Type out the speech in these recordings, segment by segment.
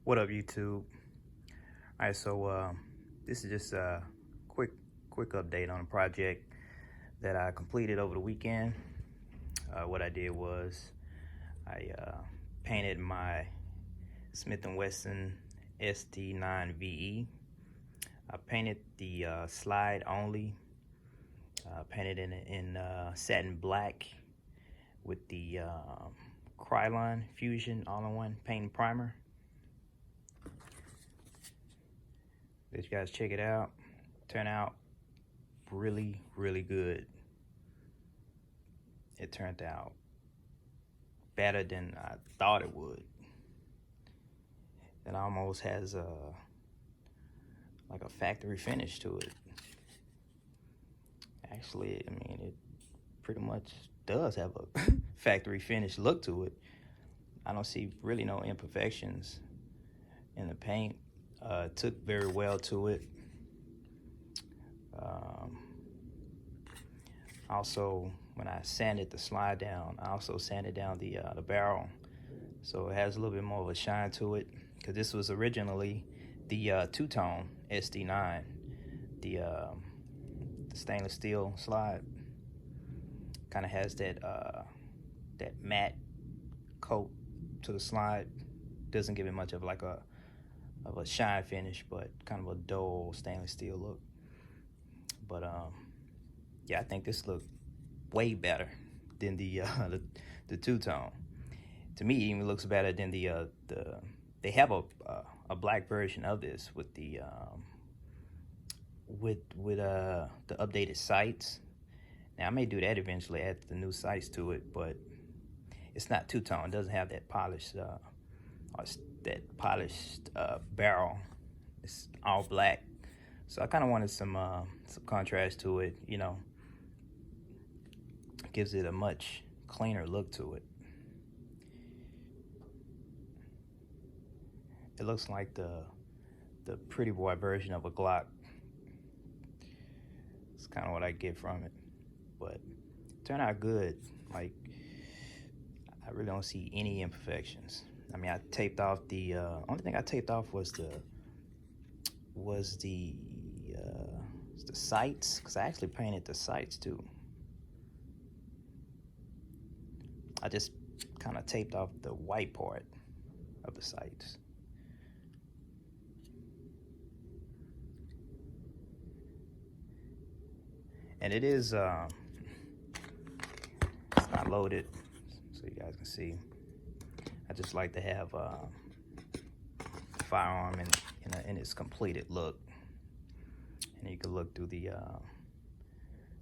What up, YouTube? All right, so this is just a quick update on a project that I completed over the weekend. What I did was I painted my Smith & Wesson SD9VE. I painted the slide only. Painted in satin black with the Krylon Fusion all-in-one paint and primer. Let you guys check it out. Turned out really good. It turned out better than I thought it would. It almost has like a factory finish to it. Actually, I mean, it pretty much does have a factory finish look to it. I don't see really no imperfections in the paint. Took very well to it. Also, when I sanded the slide down, I also sanded down the barrel, so it has a little bit more of a shine to it. Because this was originally the two-tone SD9, the stainless steel slide. Kind of has that that matte coat to the slide. Doesn't give it much of like a shine finish, but kind of a dull stainless steel look. But yeah, I think this looked way better than the two-tone. To me, it even looks better than the they have a black version of this with the the updated sights. Now I may do that eventually, add the new sights to it, but it's not two-tone. It doesn't have that polished barrel. It's all black, so I kind of wanted some contrast to it. You know, gives it a much cleaner look to it. It looks like the pretty boy version of a Glock. It's kind of what I get from it, but it turned out good. Like, I really don't see any imperfections. I mean, I taped off the only thing I taped off was the sights, because I actually painted the sights too. I just kind of taped off the white part of the sights. And it is it's not loaded, so you guys can see. I just like to have firearm in its completed look. And you can look through the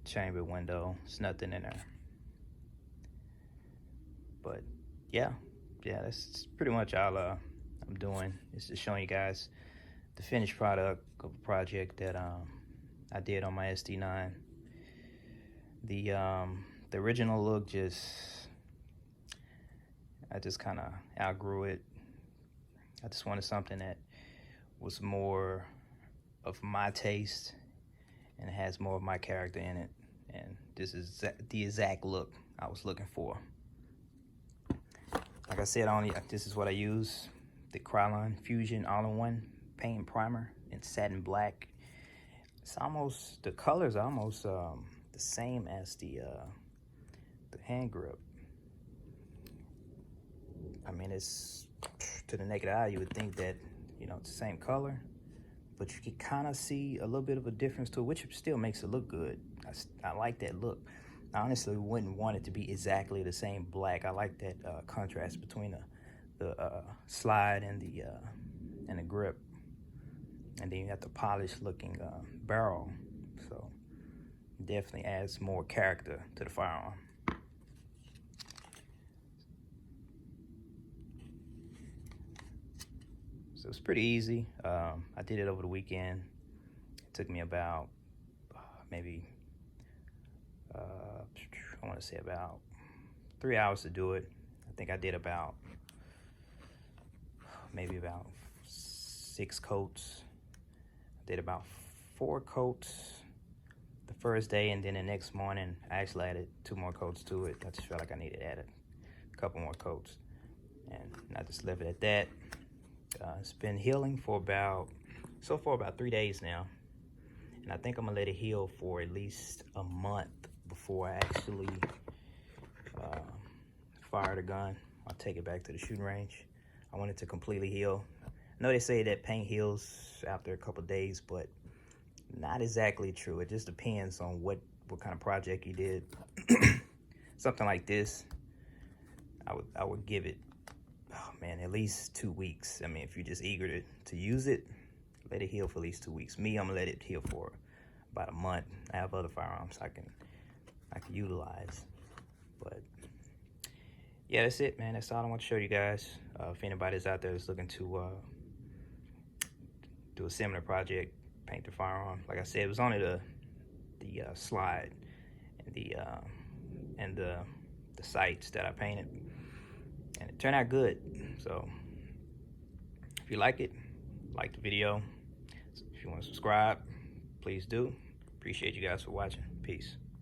chamber window. There's nothing in there. But yeah, that's pretty much all I'm doing. It's just showing you guys the finished product of a project that I did on my SD9. The original look I just kind of outgrew it. I just wanted something that was more of my taste and it has more of my character in it. And this is the exact look I was looking for. Like I said, this is what I use. The Krylon Fusion all-in-one paint and primer in satin black. It's almost, the color's almost the same as the hand grip. I mean, it's, to the naked eye, you would think that, you know, it's the same color, but you can kind of see a little bit of a difference to it, which still makes it look good. I like that look. I honestly wouldn't want it to be exactly the same black. I like that contrast between the slide and the grip. And then you have the polished looking barrel. So definitely adds more character to the firearm. So it's pretty easy. I did it over the weekend. It took me about maybe, I want to say about 3 hours to do it. I think I did maybe about 6 coats. I did about 4 coats the first day, and then the next morning I actually added 2 more coats to it. I just felt like I needed to add a couple more coats, and I just left it at that. It's been healing for about 3 days now, and I think I'm gonna let it heal for at least a month before I actually fire the gun. I'll take it back to the shooting range. I want it to completely heal. I know they say that paint heals after a couple days, but not exactly true. It just depends on what kind of project you did. Something like this, I would give it, oh man, at least 2 weeks. I mean, if you're just eager to use it, let it heal for at least 2 weeks. Me, I'm gonna let it heal for about a month. I have other firearms I can utilize, but yeah, that's it, man. That's all I want to show you guys. If anybody's out there that's looking to do a similar project, paint the firearm, like I said, it was only the slide and the sights that I painted, and it turned out good. So if you like it, like the video. If you want to subscribe, please do. Appreciate you guys for watching. Peace.